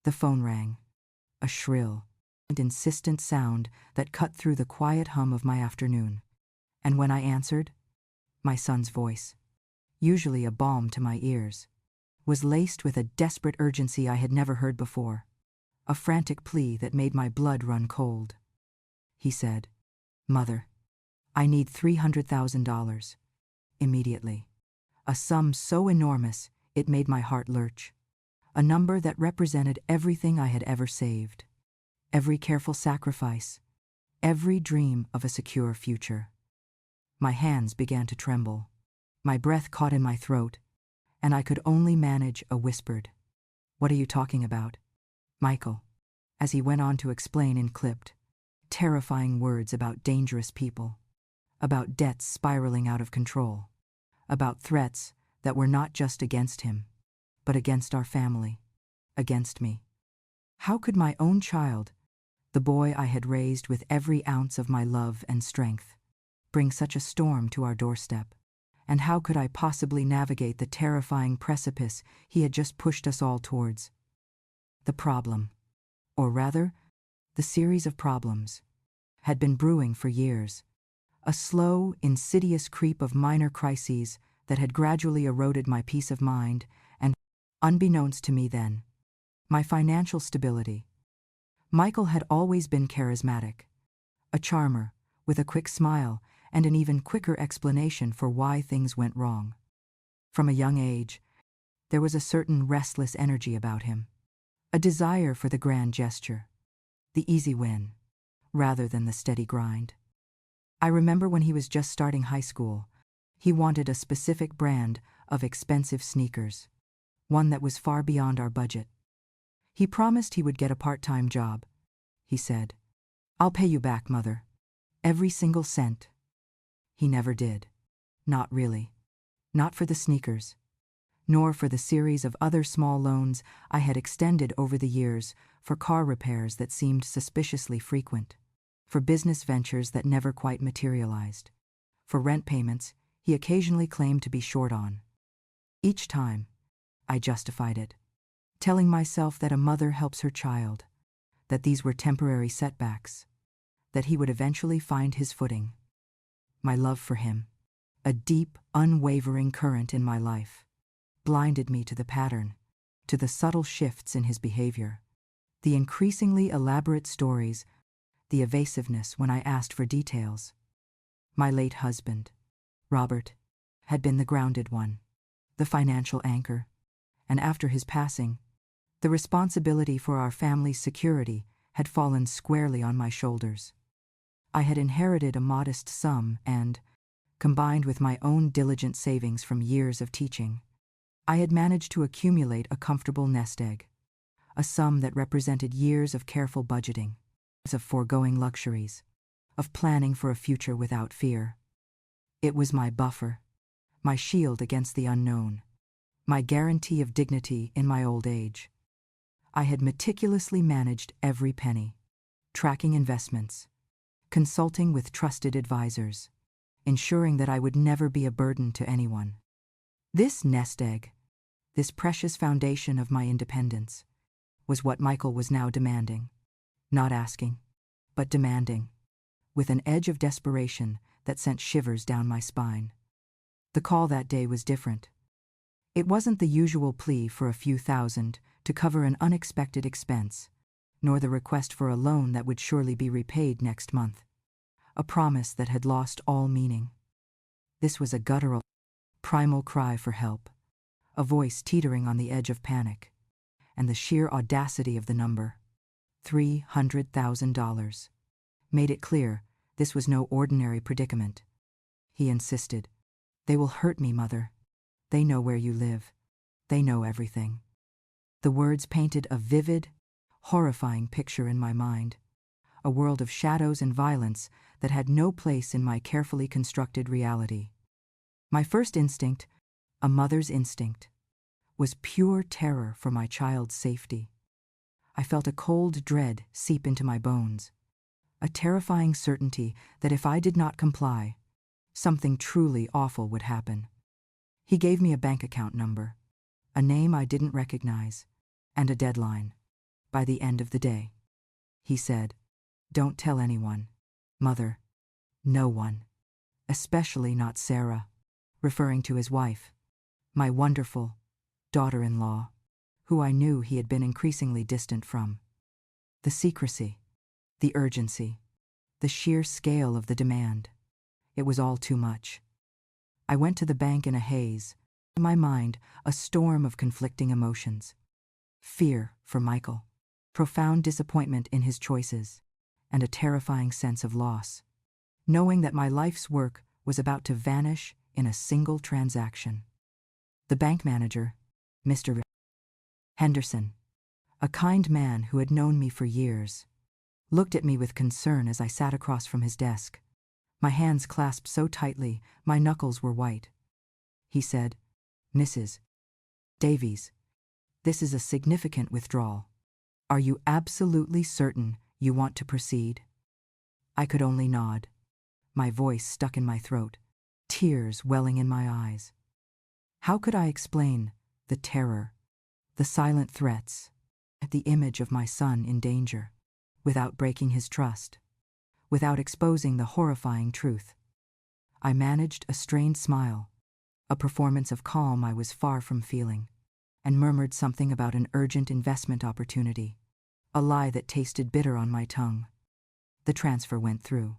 The phone rang, a shrill and insistent sound that cut through the quiet hum of my afternoon. And when I answered, my son's voice, usually a balm to my ears, was laced with a desperate urgency I had never heard before, a frantic plea that made my blood run cold. He said, "Mother, I need $300,000. Immediately. A sum so enormous it made my heart lurch. A number that represented everything I had ever saved. Every careful sacrifice. Every dream of a secure future." My hands began to tremble. My breath caught in my throat, and I could only manage a whispered, "What are you talking about, Michael?" As he went on to explain in clipped, terrifying words about dangerous people, about debts spiraling out of control, about threats that were not just against him, but against our family, against me. How could my own child, the boy I had raised with every ounce of my love and strength, bring such a storm to our doorstep? And how could I possibly navigate the terrifying precipice he had just pushed us all towards? The problem, or rather, the series of problems, had been brewing for years. A slow, insidious creep of minor crises that had gradually eroded my peace of mind and, unbeknownst to me then, my financial stability. Michael had always been charismatic, a charmer, with a quick smile and an even quicker explanation for why things went wrong. From a young age, there was a certain restless energy about him, a desire for the grand gesture, the easy win, rather than the steady grind. I remember when he was just starting high school, he wanted a specific brand of expensive sneakers, one that was far beyond our budget. He promised he would get a part-time job. He said, "I'll pay you back, Mother. Every single cent." He never did. Not really. Not for the sneakers, nor for the series of other small loans I had extended over the years for car repairs that seemed suspiciously frequent, for business ventures that never quite materialized, for rent payments he occasionally claimed to be short on. Each time, I justified it, telling myself that a mother helps her child, that these were temporary setbacks, that he would eventually find his footing. My love for him, a deep, unwavering current in my life, blinded me to the pattern, to the subtle shifts in his behavior, the increasingly elaborate stories, the evasiveness when I asked for details. My late husband, Robert, had been the grounded one, the financial anchor, and after his passing, the responsibility for our family's security had fallen squarely on my shoulders. I had inherited a modest sum and, combined with my own diligent savings from years of teaching, I had managed to accumulate a comfortable nest egg, a sum that represented years of careful budgeting, of foregoing luxuries, of planning for a future without fear. It was my buffer, my shield against the unknown, my guarantee of dignity in my old age. I had meticulously managed every penny, tracking investments, consulting with trusted advisors, ensuring that I would never be a burden to anyone. This nest egg, this precious foundation of my independence, was what Michael was now demanding. Not asking, but demanding, with an edge of desperation that sent shivers down my spine. The call that day was different. It wasn't the usual plea for a few thousand to cover an unexpected expense, nor the request for a loan that would surely be repaid next month, a promise that had lost all meaning. This was a guttural, primal cry for help, a voice teetering on the edge of panic, and the sheer audacity of the number, $300,000, made it clear this was no ordinary predicament. He insisted, "They will hurt me, Mother. They know where you live. They know everything." The words painted a vivid, horrifying picture in my mind, a world of shadows and violence that had no place in my carefully constructed reality. My first instinct, a mother's instinct, was pure terror for my child's safety. I felt a cold dread seep into my bones, a terrifying certainty that if I did not comply, something truly awful would happen. He gave me a bank account number, a name I didn't recognize, and a deadline. by the end of the day. He said, "Don't tell anyone, Mother. No one. Especially not Sarah," referring to his wife, my wonderful daughter-in-law, who I knew he had been increasingly distant from. The secrecy, the urgency, the sheer scale of the demand. It was all too much. I went to the bank in a haze, in my mind a storm of conflicting emotions. Fear for Michael, profound disappointment in his choices, and a terrifying sense of loss, knowing that my life's work was about to vanish in a single transaction. The bank manager, Mr. Henderson, a kind man who had known me for years, looked at me with concern as I sat across from his desk, my hands clasped so tightly my knuckles were white. He said, "Mrs. Davies, this is a significant withdrawal. Are you absolutely certain you want to proceed?" I could only nod, my voice stuck in my throat, tears welling in my eyes. How could I explain the terror, the silent threats, the image of my son in danger, without breaking his trust, without exposing the horrifying truth? I managed a strained smile, a performance of calm I was far from feeling, and murmured something about an urgent investment opportunity, a lie that tasted bitter on my tongue. The transfer went through.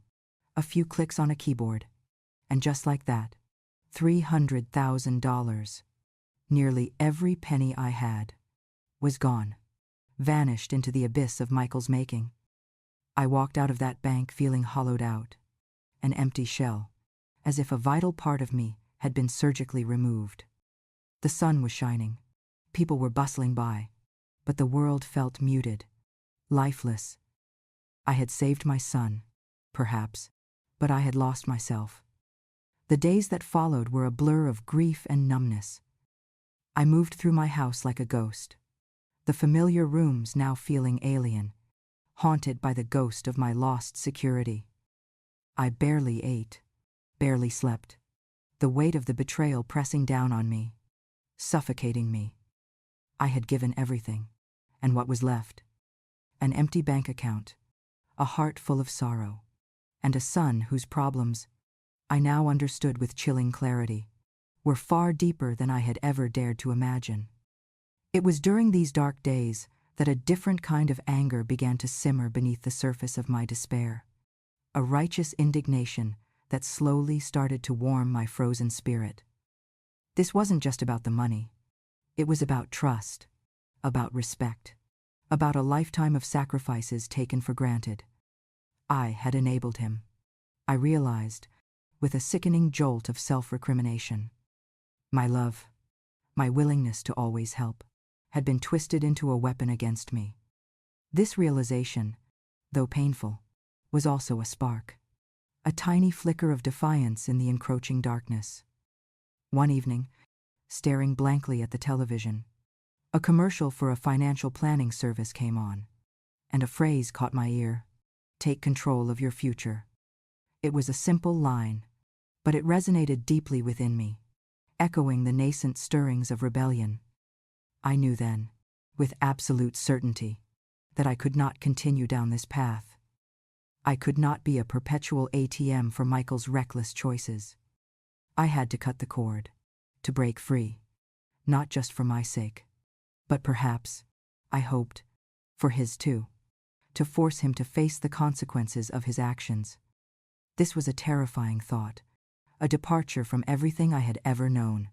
A few clicks on a keyboard, and just like that, $300,000, nearly every penny I had, was gone, vanished into the abyss of Michael's making. I walked out of that bank feeling hollowed out, an empty shell, as if a vital part of me had been surgically removed. The sun was shining, people were bustling by, but the world felt muted, lifeless. I had saved my son, perhaps, but I had lost myself. The days that followed were a blur of grief and numbness. I moved through my house like a ghost, the familiar rooms now feeling alien, haunted by the ghost of my lost security. I barely ate, barely slept, the weight of the betrayal pressing down on me, suffocating me. I had given everything, and what was left? An empty bank account, a heart full of sorrow, and a son whose problems, I now understood with chilling clarity, were far deeper than I had ever dared to imagine. It was during these dark days that a different kind of anger began to simmer beneath the surface of my despair, a righteous indignation that slowly started to warm my frozen spirit. This wasn't just about the money. It was about trust, about respect, about a lifetime of sacrifices taken for granted. I had enabled him, I realized, with a sickening jolt of self-recrimination. My love, my willingness to always help, had been twisted into a weapon against me. This realization, though painful, was also a spark, a tiny flicker of defiance in the encroaching darkness. One evening, staring blankly at the television, a commercial for a financial planning service came on, and a phrase caught my ear: "Take control of your future." It was a simple line, but it resonated deeply within me, echoing the nascent stirrings of rebellion. I knew then, with absolute certainty, that I could not continue down this path. I could not be a perpetual ATM for Michael's reckless choices. I had to cut the cord, to break free, not just for my sake, but perhaps, I hoped, for his too, to force him to face the consequences of his actions. This was a terrifying thought, a departure from everything I had ever known,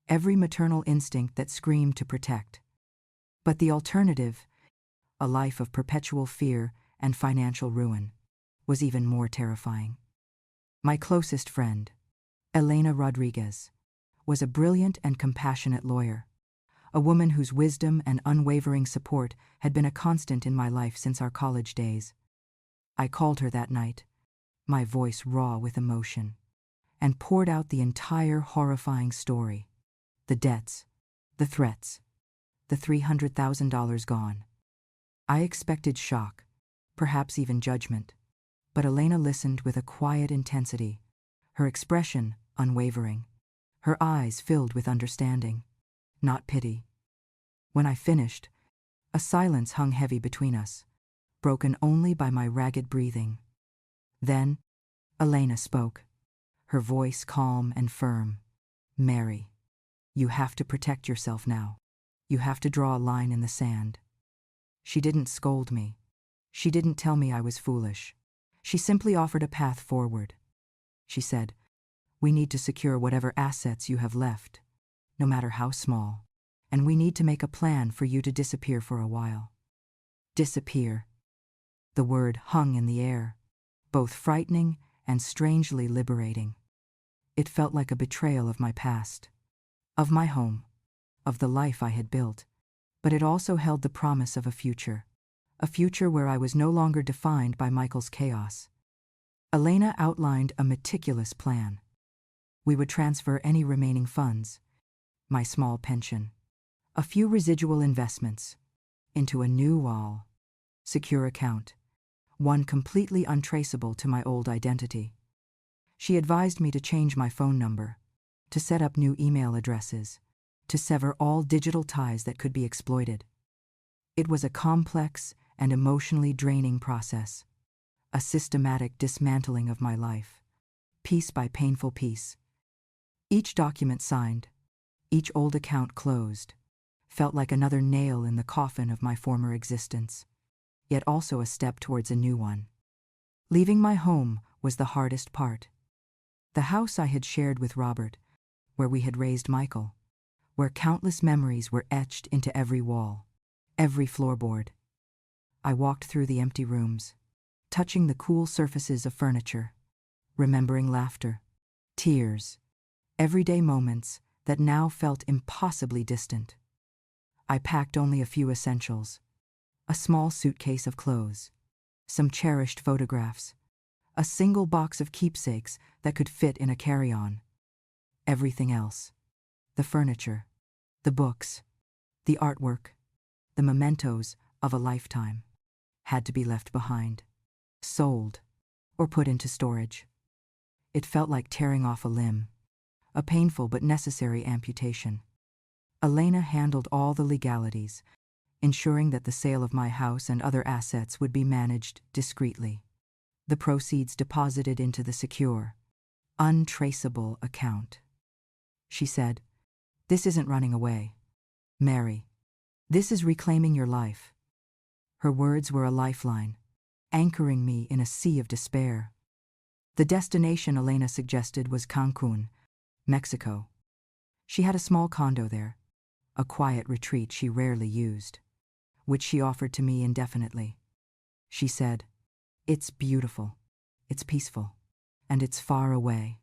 every maternal instinct that screamed to protect. But the alternative, a life of perpetual fear and financial ruin, was even more terrifying. My closest friend, Elena Rodriguez, was a brilliant and compassionate lawyer, a woman whose wisdom and unwavering support had been a constant in my life since our college days. I called her that night, my voice raw with emotion, and poured out the entire horrifying story: the debts, the threats, the $300,000 gone. I expected shock, perhaps even judgment, but Elena listened with a quiet intensity, her expression unwavering, her eyes filled with understanding, not pity. When I finished, A silence hung heavy between us, broken only by my ragged breathing. Then, Elena spoke, her voice calm and firm. "Mary, you have to protect yourself now. You have to draw a line in the sand." She didn't scold me. She didn't tell me I was foolish. She simply offered a path forward. She said, "We need to secure whatever assets you have left, no matter how small, and we need to make a plan for you to disappear for a while." Disappear. The word hung in the air, both frightening and strangely liberating. It felt like a betrayal of my past, of my home, of the life I had built, but it also held the promise of a future where I was no longer defined by Michael's chaos. Elena outlined a meticulous plan. We would transfer any remaining funds, my small pension, a few residual investments, into a new secure account, one completely untraceable to my old identity. She advised me to change my phone number, to set up new email addresses, to sever all digital ties that could be exploited. It was a complex and emotionally draining process, a systematic dismantling of my life, piece by painful piece. Each document signed, each old account closed, felt like another nail in the coffin of my former existence, yet also a step towards a new one. Leaving my home was the hardest part. The house I had shared with Robert, where we had raised Michael, where countless memories were etched into every wall, every floorboard. I walked through the empty rooms, touching the cool surfaces of furniture, remembering laughter, tears, everyday moments that now felt impossibly distant. I packed only a few essentials, a small suitcase of clothes, some cherished photographs, a single box of keepsakes that could fit in a carry-on. Everything else, the furniture, the books, the artwork, the mementos of a lifetime, had to be left behind, sold, or put into storage. It felt like tearing off a limb, a painful but necessary amputation. Elena handled all the legalities, ensuring that the sale of my house and other assets would be managed discreetly. The proceeds deposited into the secure, untraceable account. She said, "This isn't running away, Mary. This is reclaiming your life." Her words were a lifeline, anchoring me in a sea of despair. The destination Elena suggested was Cancún, Mexico. She had a small condo there, a quiet retreat she rarely used, which she offered to me indefinitely. She said, "It's beautiful, it's peaceful, and it's far away."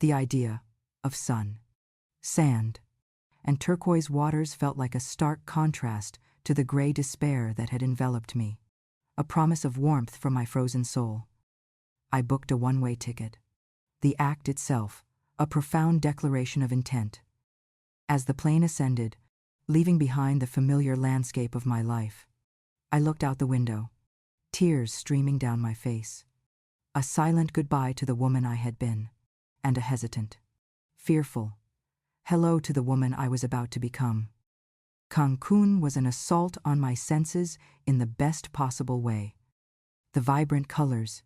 The idea of sun, sand, and turquoise waters felt like a stark contrast to the gray despair that had enveloped me, a promise of warmth for my frozen soul. I booked a one-way ticket. The act itself, a profound declaration of intent. As the plane ascended, leaving behind the familiar landscape of my life, I looked out the window, tears streaming down my face. A silent goodbye to the woman I had been, and a hesitant, fearful hello to the woman I was about to become. Cancún was an assault on my senses in the best possible way. The vibrant colors,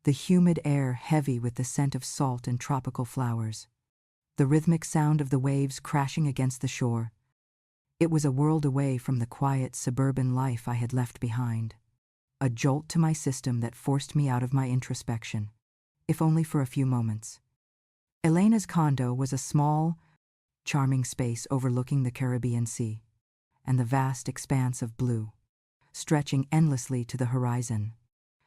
the humid air heavy with the scent of salt and tropical flowers, the rhythmic sound of the waves crashing against the shore. It was a world away from the quiet suburban life I had left behind. A jolt to my system that forced me out of my introspection, if only for a few moments. Elena's condo was a small, charming space overlooking the Caribbean Sea and the vast expanse of blue, stretching endlessly to the horizon,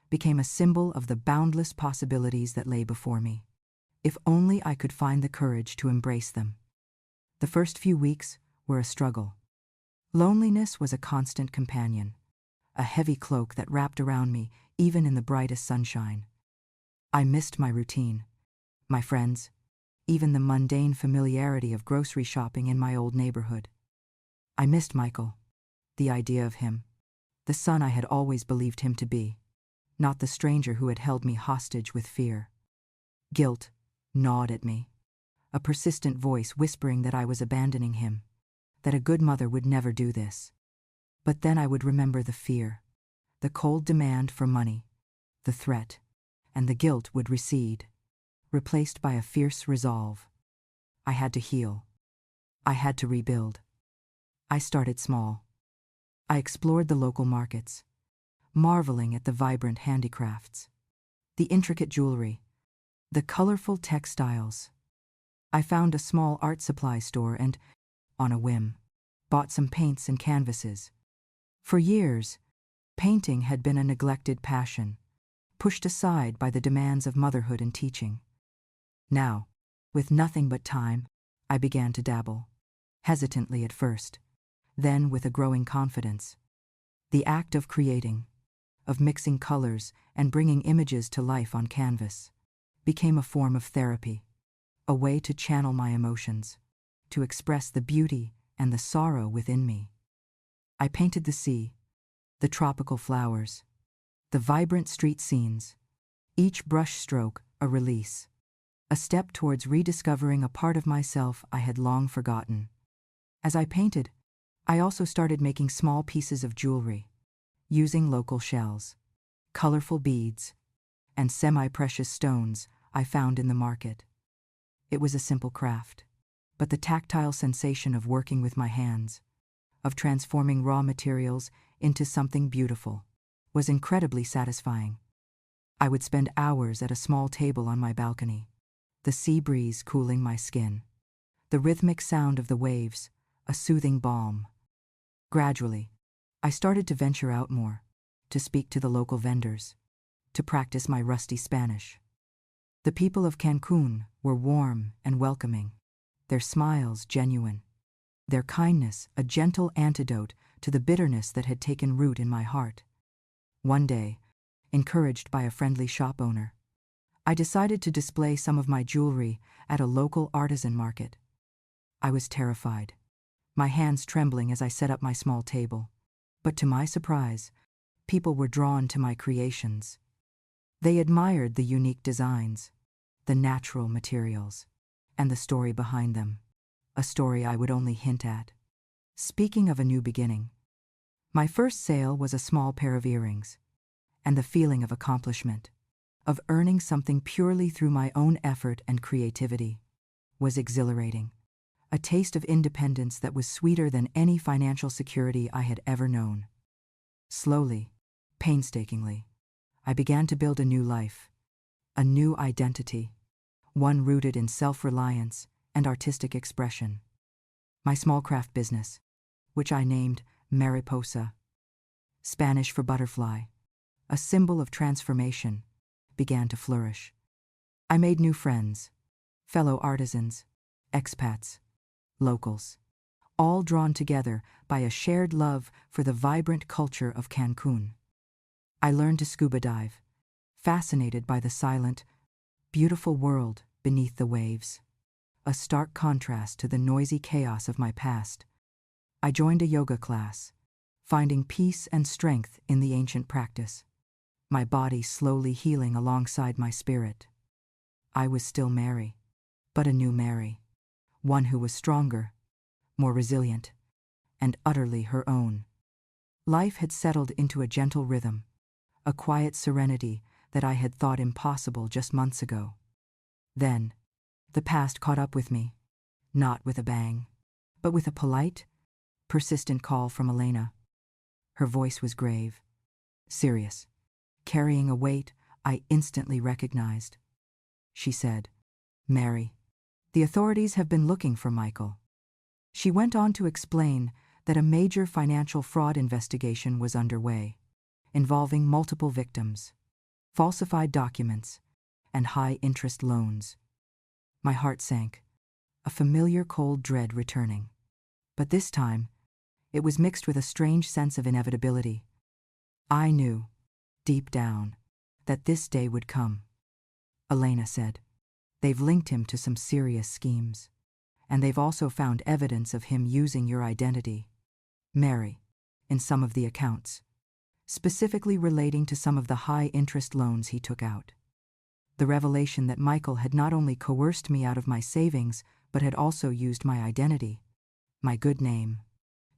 became a symbol of the boundless possibilities that lay before me. If only I could find the courage to embrace them. The first few weeks were a struggle. Loneliness was a constant companion, a heavy cloak that wrapped around me even in the brightest sunshine. I missed my routine, my friends, even the mundane familiarity of grocery shopping in my old neighborhood. I missed Michael, the idea of him, the son I had always believed him to be, not the stranger who had held me hostage with fear. Guilt gnawed at me, a persistent voice whispering that I was abandoning him, that a good mother would never do this. But then I would remember the fear, the cold demand for money, the threat, and the guilt would recede, replaced by a fierce resolve. I had to heal. I had to rebuild. I started small. I explored the local markets, marveling at the vibrant handicrafts, the intricate jewelry, the colorful textiles. I found a small art supply store and, on a whim, bought some paints and canvases. For years, painting had been a neglected passion, pushed aside by the demands of motherhood and teaching. Now, with nothing but time, I began to dabble, hesitantly at first, then with a growing confidence. The act of creating, of mixing colors and bringing images to life on canvas, became a form of therapy, a way to channel my emotions, to express the beauty and the sorrow within me. I painted the sea, the tropical flowers, the vibrant street scenes, each brush stroke a release, a step towards rediscovering a part of myself I had long forgotten. As I painted, I also started making small pieces of jewelry, using local shells, colorful beads, and semi-precious stones I found in the market. It was a simple craft, but the tactile sensation of working with my hands, of transforming raw materials into something beautiful, was incredibly satisfying. I would spend hours at a small table on my balcony, the sea breeze cooling my skin, the rhythmic sound of the waves, a soothing balm. Gradually, I started to venture out more, to speak to the local vendors, to practice my rusty Spanish. The people of Cancún were warm and welcoming, their smiles genuine, their kindness a gentle antidote to the bitterness that had taken root in my heart. One day, encouraged by a friendly shop owner, I decided to display some of my jewelry at a local artisan market. I was terrified, my hands trembling as I set up my small table. But to my surprise, people were drawn to my creations. They admired the unique designs, the natural materials, and the story behind them, a story I would only hint at. Speaking of a new beginning, my first sale was a small pair of earrings, and the feeling of accomplishment, of earning something purely through my own effort and creativity, was exhilarating, a taste of independence that was sweeter than any financial security I had ever known. Slowly, painstakingly, I began to build a new life, a new identity, one rooted in self-reliance and artistic expression. My small craft business, which I named Mariposa, Spanish for butterfly, a symbol of transformation, began to flourish. I made new friends, fellow artisans, expats, locals, all drawn together by a shared love for the vibrant culture of Cancún. I learned to scuba dive, fascinated by the silent, beautiful world beneath the waves, a stark contrast to the noisy chaos of my past. I joined a yoga class, finding peace and strength in the ancient practice, my body slowly healing alongside my spirit. I was still Mary, but a new Mary, one who was stronger, more resilient, and utterly her own. Life had settled into a gentle rhythm, a quiet serenity that I had thought impossible just months ago. Then, the past caught up with me, not with a bang, but with a polite, persistent call from Elena. Her voice was grave, serious, carrying a weight I instantly recognized. She said, "Mary, the authorities have been looking for Michael." She went on to explain that a major financial fraud investigation was underway, involving multiple victims, falsified documents, and high-interest loans. My heart sank, a familiar cold dread returning. But this time, it was mixed with a strange sense of inevitability. I knew, deep down, that this day would come. Elena said, "They've linked him to some serious schemes, and they've also found evidence of him using your identity, Mary, in some of the accounts, specifically relating to some of the high-interest loans he took out." The revelation that Michael had not only coerced me out of my savings, but had also used my identity, my good name,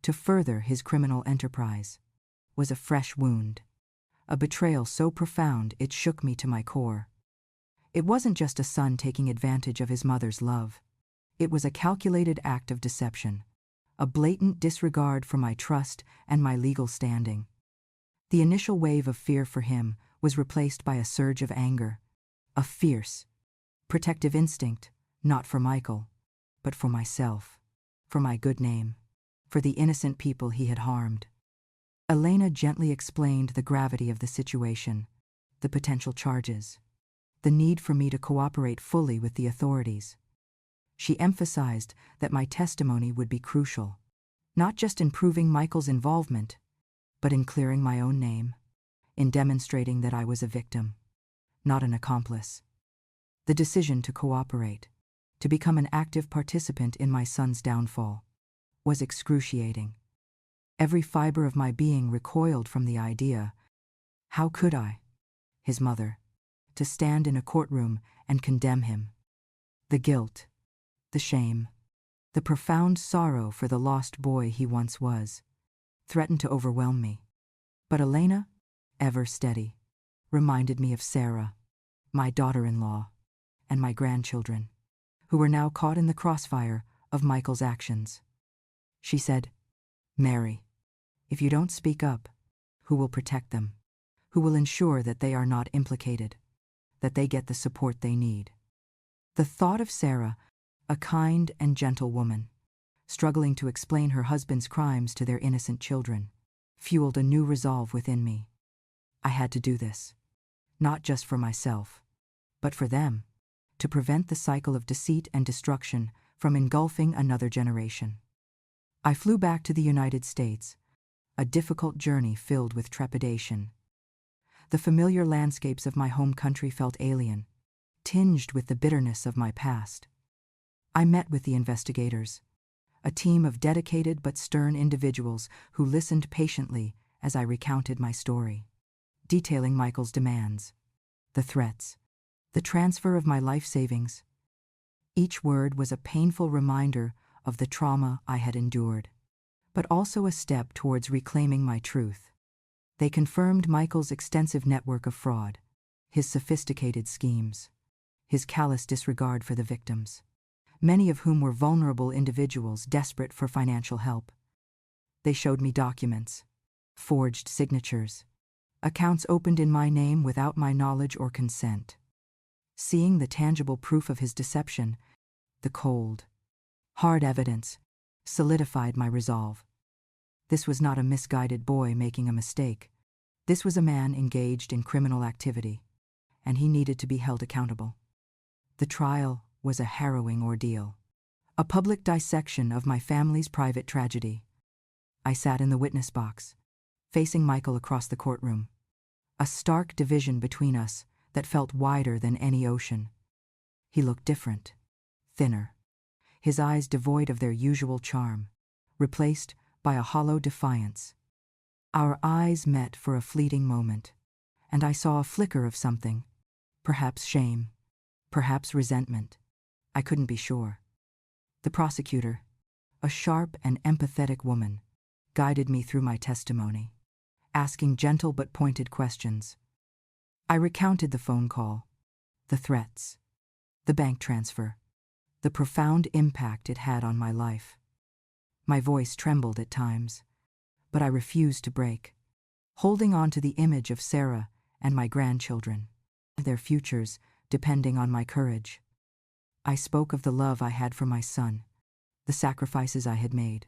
to further his criminal enterprise, was a fresh wound, a betrayal so profound it shook me to my core. It wasn't just a son taking advantage of his mother's love. It was a calculated act of deception, a blatant disregard for my trust and my legal standing. The initial wave of fear for him was replaced by a surge of anger, a fierce, protective instinct, not for Michael, but for myself, for my good name, for the innocent people he had harmed. Elena gently explained the gravity of the situation, the potential charges, the need for me to cooperate fully with the authorities. She emphasized that my testimony would be crucial, not just in proving Michael's involvement, but in clearing my own name, in demonstrating that I was a victim, not an accomplice. The decision to cooperate, to become an active participant in my son's downfall, was excruciating. Every fiber of my being recoiled from the idea. How could I, his mother, to stand in a courtroom and condemn him? The guilt, the shame, the profound sorrow for the lost boy he once was, threatened to overwhelm me. But Elena, ever steady, reminded me of Sarah, my daughter-in-law, and my grandchildren, who were now caught in the crossfire of Michael's actions. She said, "Mary, if you don't speak up, who will protect them? Who will ensure that they are not implicated, that they get the support they need?" The thought of Sarah, a kind and gentle woman, struggling to explain her husband's crimes to their innocent children, fueled a new resolve within me. I had to do this, not just for myself, but for them, to prevent the cycle of deceit and destruction from engulfing another generation. I flew back to the United States, a difficult journey filled with trepidation. The familiar landscapes of my home country felt alien, tinged with the bitterness of my past. I met with the investigators, a team of dedicated but stern individuals who listened patiently as I recounted my story, detailing Michael's demands, the threats, the transfer of my life savings. Each word was a painful reminder of the trauma I had endured, but also a step towards reclaiming my truth. They confirmed Michael's extensive network of fraud, his sophisticated schemes, his callous disregard for the victims, many of whom were vulnerable individuals desperate for financial help. They showed me documents, forged signatures, accounts opened in my name without my knowledge or consent. Seeing the tangible proof of his deception, the cold, hard evidence, solidified my resolve. This was not a misguided boy making a mistake. This was a man engaged in criminal activity, and he needed to be held accountable. The trial was a harrowing ordeal, a public dissection of my family's private tragedy. I sat in the witness box, facing Michael across the courtroom, a stark division between us that felt wider than any ocean. He looked different, thinner, his eyes devoid of their usual charm, replaced by a hollow defiance. Our eyes met for a fleeting moment, and I saw a flicker of something, perhaps shame, perhaps resentment. I couldn't be sure. The prosecutor, a sharp and empathetic woman, guided me through my testimony, asking gentle but pointed questions. I recounted the phone call, the threats, the bank transfer, the profound impact it had on my life. My voice trembled at times, but I refused to break, holding on to the image of Sarah and my grandchildren, their futures depending on my courage. I spoke of the love I had for my son, the sacrifices I had made,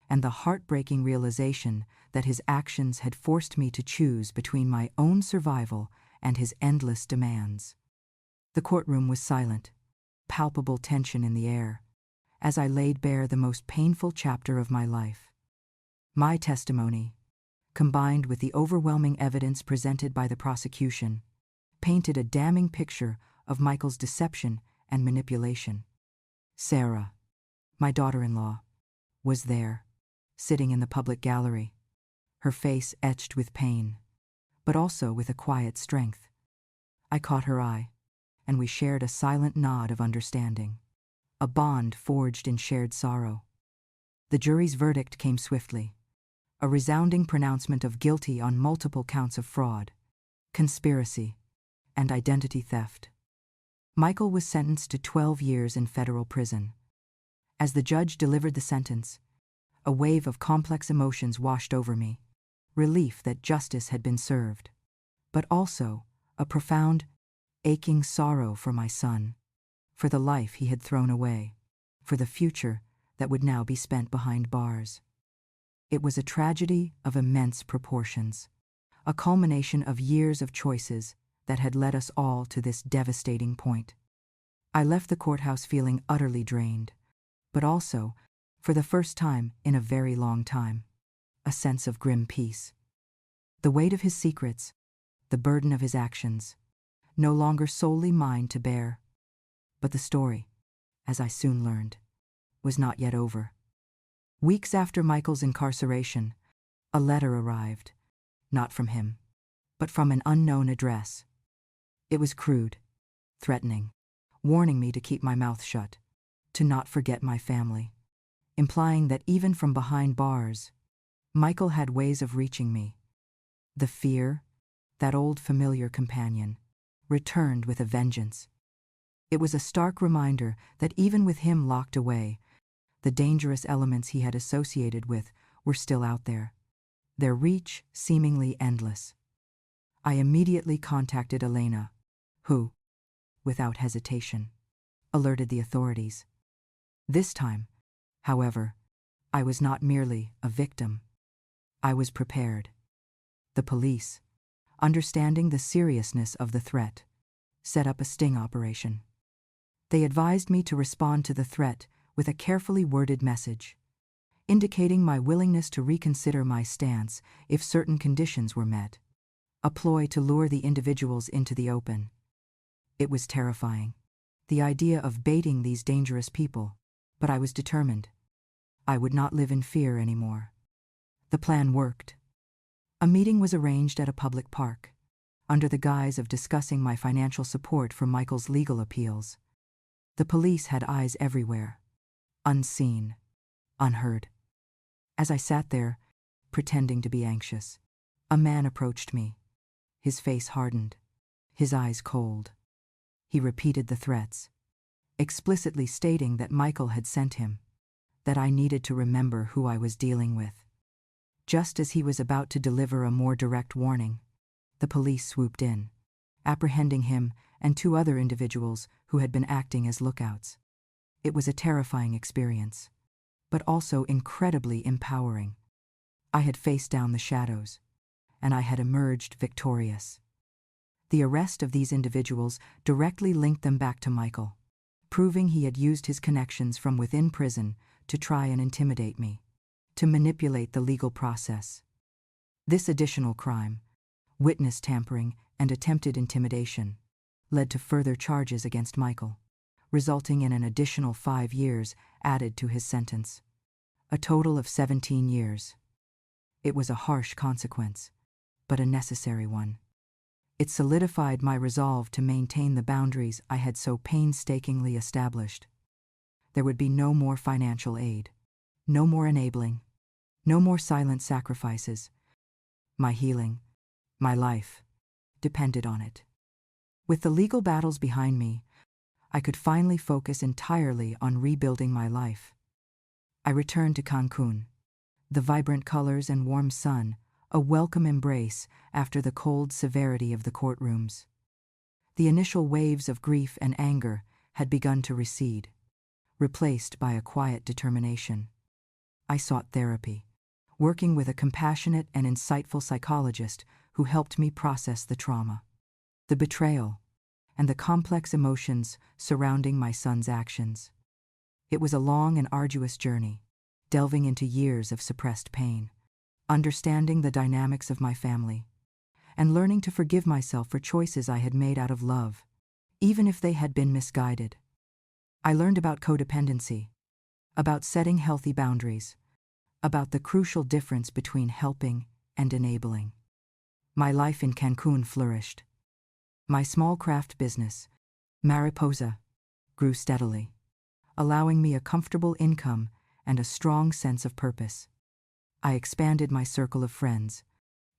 and the heartbreaking realization that his actions had forced me to choose between my own survival and his endless demands. The courtroom was silent, palpable tension in the air, as I laid bare the most painful chapter of my life. My testimony, combined with the overwhelming evidence presented by the prosecution, painted a damning picture of Michael's deception and manipulation. Sarah, my daughter-in-law, was there, sitting in the public gallery, her face etched with pain, but also with a quiet strength. I caught her eye, and we shared a silent nod of understanding, a bond forged in shared sorrow. The jury's verdict came swiftly. A resounding pronouncement of guilty on multiple counts of fraud, conspiracy, and identity theft. Michael was sentenced to 12 years in federal prison. As the judge delivered the sentence, a wave of complex emotions washed over me. Relief that justice had been served, but also a profound, aching sorrow for my son, for the life he had thrown away, for the future that would now be spent behind bars. It was a tragedy of immense proportions, a culmination of years of choices that had led us all to this devastating point. I left the courthouse feeling utterly drained, but also, for the first time in a very long time, a sense of grim peace. The weight of his secrets, the burden of his actions, no longer solely mine to bear. But the story, as I soon learned, was not yet over. Weeks after Michael's incarceration, a letter arrived, not from him, but from an unknown address. It was crude, threatening, warning me to keep my mouth shut, to not forget my family, implying that even from behind bars, Michael had ways of reaching me. The fear, that old familiar companion, returned with a vengeance. It was a stark reminder that even with him locked away, the dangerous elements he had associated with were still out there, their reach seemingly endless. I immediately contacted Elena, who, without hesitation, alerted the authorities. This time, however, I was not merely a victim. I was prepared. The police, understanding the seriousness of the threat, set up a sting operation. They advised me to respond to the threat with a carefully worded message, indicating my willingness to reconsider my stance if certain conditions were met, a ploy to lure the individuals into the open. It was terrifying, the idea of baiting these dangerous people, but I was determined. I would not live in fear anymore. The plan worked. A meeting was arranged at a public park, under the guise of discussing my financial support for Michael's legal appeals. The police had eyes everywhere, unseen, unheard. As I sat there, pretending to be anxious, a man approached me, his face hardened, his eyes cold. He repeated the threats, explicitly stating that Michael had sent him, that I needed to remember who I was dealing with. Just as he was about to deliver a more direct warning, the police swooped in, apprehending him and 2 other individuals who had been acting as lookouts. It was a terrifying experience, but also incredibly empowering. I had faced down the shadows, and I had emerged victorious. The arrest of these individuals directly linked them back to Michael, proving he had used his connections from within prison to try and intimidate me, to manipulate the legal process. This additional crime, witness tampering and attempted intimidation, led to further charges against Michael, resulting in an additional 5 years added to his sentence, a total of 17 years. It was a harsh consequence, but a necessary one. It solidified my resolve to maintain the boundaries I had so painstakingly established. There would be no more financial aid, no more enabling, no more silent sacrifices. My healing, my life, depended on it. With the legal battles behind me, I could finally focus entirely on rebuilding my life. I returned to Cancún, the vibrant colors and warm sun, a welcome embrace after the cold severity of the courtrooms. The initial waves of grief and anger had begun to recede, replaced by a quiet determination. I sought therapy, working with a compassionate and insightful psychologist who helped me process the trauma, the betrayal, and the complex emotions surrounding my son's actions. It was a long and arduous journey, delving into years of suppressed pain, understanding the dynamics of my family, and learning to forgive myself for choices I had made out of love, even if they had been misguided. I learned about codependency, about setting healthy boundaries, about the crucial difference between helping and enabling. My life in Cancún flourished. My small craft business, Mariposa, grew steadily, allowing me a comfortable income and a strong sense of purpose. I expanded my circle of friends,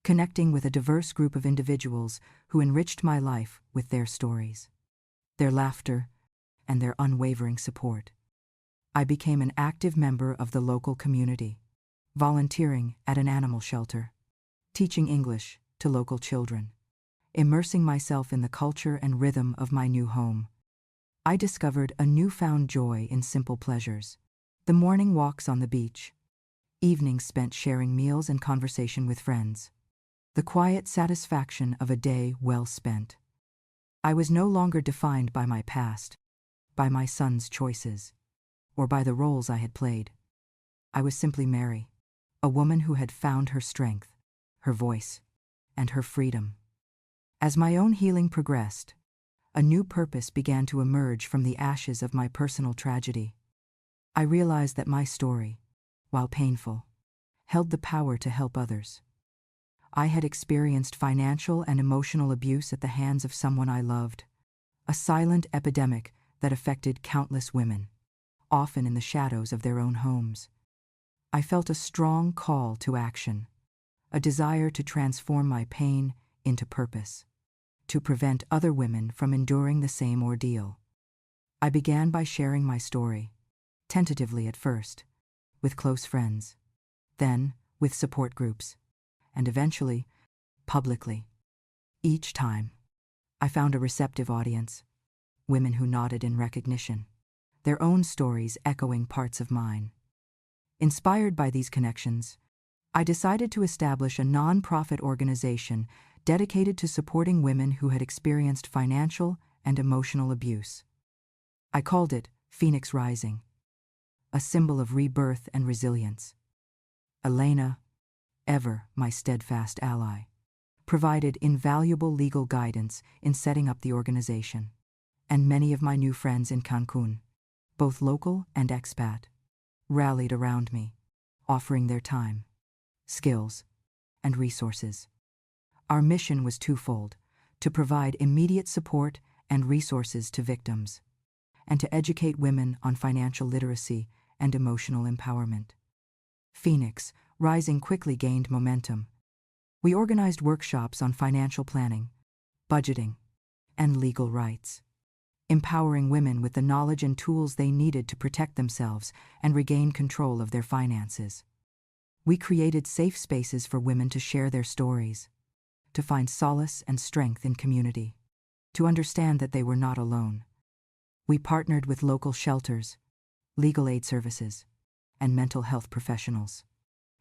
connecting with a diverse group of individuals who enriched my life with their stories, their laughter, and their unwavering support. I became an active member of the local community, volunteering at an animal shelter, teaching English to local children, immersing myself in the culture and rhythm of my new home. I discovered a newfound joy in simple pleasures: the morning walks on the beach, evenings spent sharing meals and conversation with friends, the quiet satisfaction of a day well spent. I was no longer defined by my past, by my son's choices, or by the roles I had played. I was simply Mary, a woman who had found her strength, her voice, and her freedom. As my own healing progressed, a new purpose began to emerge from the ashes of my personal tragedy. I realized that my story, while painful, held the power to help others. I had experienced financial and emotional abuse at the hands of someone I loved, a silent epidemic that affected countless women, often in the shadows of their own homes. I felt a strong call to action, a desire to transform my pain into purpose, to prevent other women from enduring the same ordeal. I began by sharing my story, tentatively at first, with close friends, then with support groups, and eventually, publicly. Each time, I found a receptive audience, women who nodded in recognition, their own stories echoing parts of mine. Inspired by these connections, I decided to establish a non-profit organization dedicated to supporting women who had experienced financial and emotional abuse. I called it Phoenix Rising, a symbol of rebirth and resilience. Elena, ever my steadfast ally, provided invaluable legal guidance in setting up the organization, and many of my new friends in Cancún, both local and expat, rallied around me, offering their time, skills, and resources. Our mission was twofold: to provide immediate support and resources to victims, and to educate women on financial literacy and emotional empowerment. Phoenix Rising quickly gained momentum. We organized workshops on financial planning, budgeting, and legal rights, empowering women with the knowledge and tools they needed to protect themselves and regain control of their finances. We created safe spaces for women to share their stories, to find solace and strength in community, to understand that they were not alone. We partnered with local shelters, legal aid services, and mental health professionals,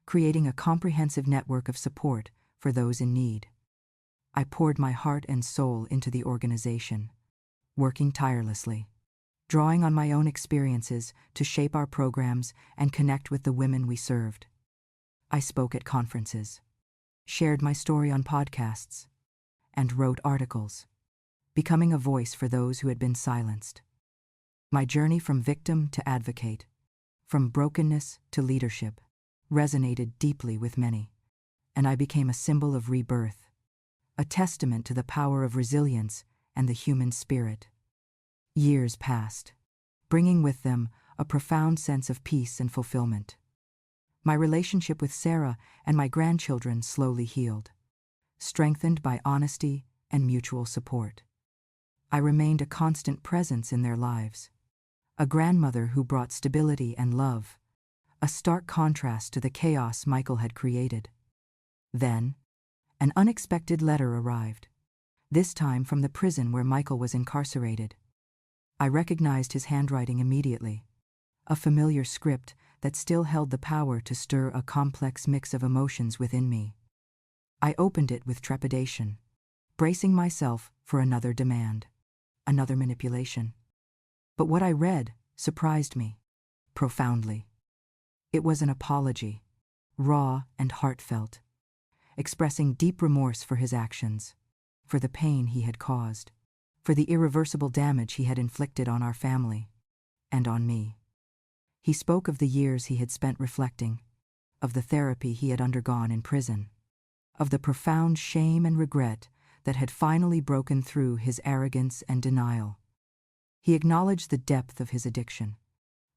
creating a comprehensive network of support for those in need. I poured my heart and soul into the organization, working tirelessly, drawing on my own experiences to shape our programs and connect with the women we served. I spoke at conferences, shared my story on podcasts, and wrote articles, becoming a voice for those who had been silenced. My journey from victim to advocate, from brokenness to leadership, resonated deeply with many, and I became a symbol of rebirth, a testament to the power of resilience and the human spirit. Years passed, bringing with them a profound sense of peace and fulfillment. My relationship with Sarah and my grandchildren slowly healed, strengthened by honesty and mutual support. I remained a constant presence in their lives, a grandmother who brought stability and love, a stark contrast to the chaos Michael had created. Then, an unexpected letter arrived, this time from the prison where Michael was incarcerated. I recognized his handwriting immediately, a familiar script that still held the power to stir a complex mix of emotions within me. I opened it with trepidation, bracing myself for another demand, another manipulation. But what I read surprised me profoundly. It was an apology, raw and heartfelt, expressing deep remorse for his actions, for the pain he had caused, for the irreversible damage he had inflicted on our family, and on me. He spoke of the years he had spent reflecting, of the therapy he had undergone in prison, of the profound shame and regret that had finally broken through his arrogance and denial. He acknowledged the depth of his addiction,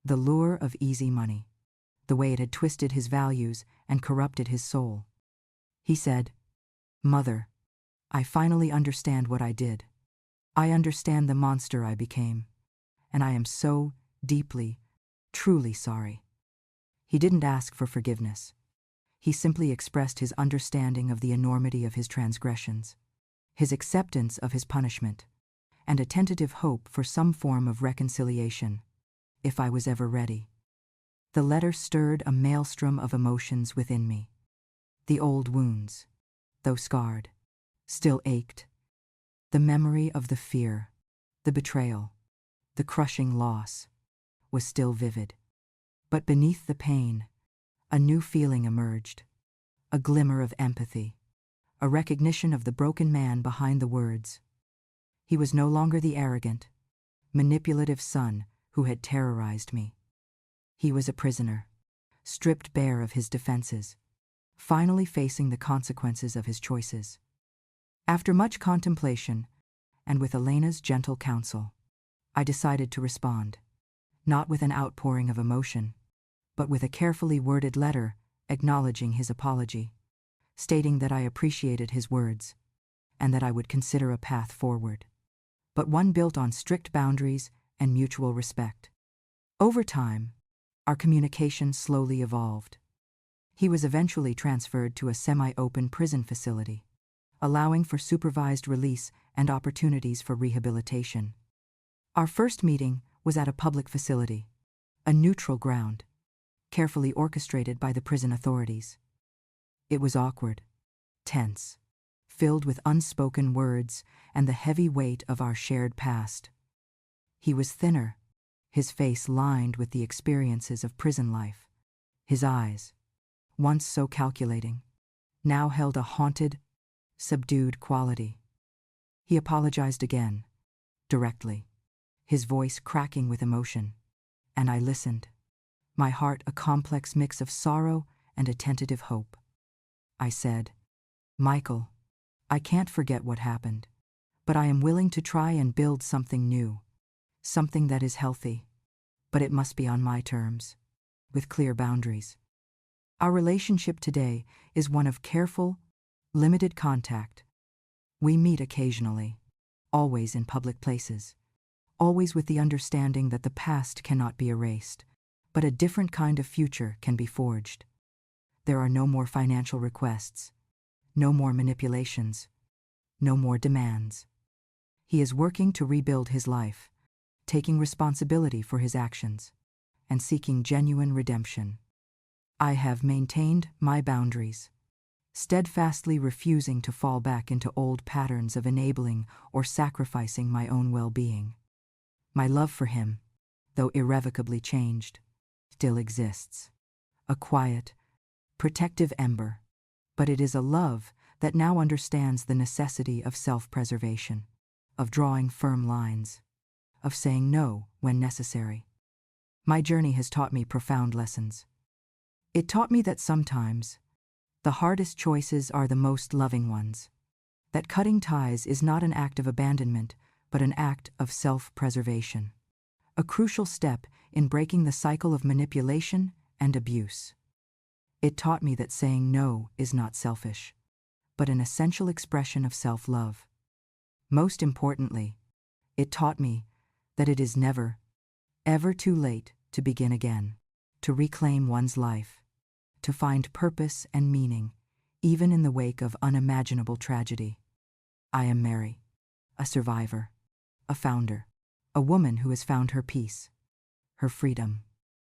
the lure of easy money, the way it had twisted his values and corrupted his soul. He said, "Mother, I finally understand what I did. I understand the monster I became, and I am so deeply, truly sorry." He didn't ask for forgiveness. He simply expressed his understanding of the enormity of his transgressions, his acceptance of his punishment, and a tentative hope for some form of reconciliation, if I was ever ready. The letter stirred a maelstrom of emotions within me. The old wounds, though scarred, still ached. The memory of the fear, the betrayal, the crushing loss was still vivid. But beneath the pain, a new feeling emerged, a glimmer of empathy, a recognition of the broken man behind the words. He was no longer the arrogant, manipulative son who had terrorized me. He was a prisoner, stripped bare of his defenses, finally facing the consequences of his choices. After much contemplation, and with Elena's gentle counsel, I decided to respond, not with an outpouring of emotion, but with a carefully worded letter acknowledging his apology, stating that I appreciated his words, and that I would consider a path forward, but one built on strict boundaries and mutual respect. Over time, our communication slowly evolved. He was eventually transferred to a semi-open prison facility, allowing for supervised release and opportunities for rehabilitation. Our first meeting was at a public facility, a neutral ground, carefully orchestrated by the prison authorities. It was awkward, tense, filled with unspoken words and the heavy weight of our shared past. He was thinner, his face lined with the experiences of prison life. His eyes, once so calculating, now held a haunted, subdued quality. He apologized again, directly, his voice cracking with emotion, and I listened, my heart a complex mix of sorrow and a tentative hope. I said, "Michael, I can't forget what happened, but I am willing to try and build something new, something that is healthy, but it must be on my terms, with clear boundaries. Our relationship today is one of careful, limited contact. We meet occasionally, always in public places, always with the understanding that the past cannot be erased, but a different kind of future can be forged. There are no more financial requests, no more manipulations, no more demands. He is working to rebuild his life, taking responsibility for his actions, and seeking genuine redemption. I have maintained my boundaries, steadfastly refusing to fall back into old patterns of enabling or sacrificing my own well-being. My love for him, though irrevocably changed, still exists, a quiet, protective ember, but it is a love that now understands the necessity of self-preservation, of drawing firm lines, of saying no when necessary. My journey has taught me profound lessons. It taught me that sometimes the hardest choices are the most loving ones, that cutting ties is not an act of abandonment, but an act of self-preservation, a crucial step in breaking the cycle of manipulation and abuse. It taught me that saying no is not selfish, but an essential expression of self-love. Most importantly, it taught me that it is never, ever too late to begin again, to reclaim one's life, to find purpose and meaning, even in the wake of unimaginable tragedy. I am Mary, a survivor, a founder, a woman who has found her peace, her freedom,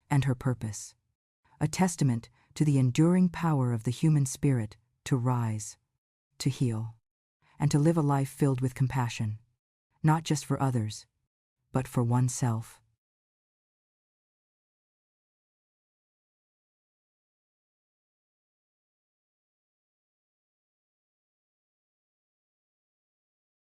and her purpose, a testament to the enduring power of the human spirit to rise, to heal, and to live a life filled with compassion, not just for others, but for oneself.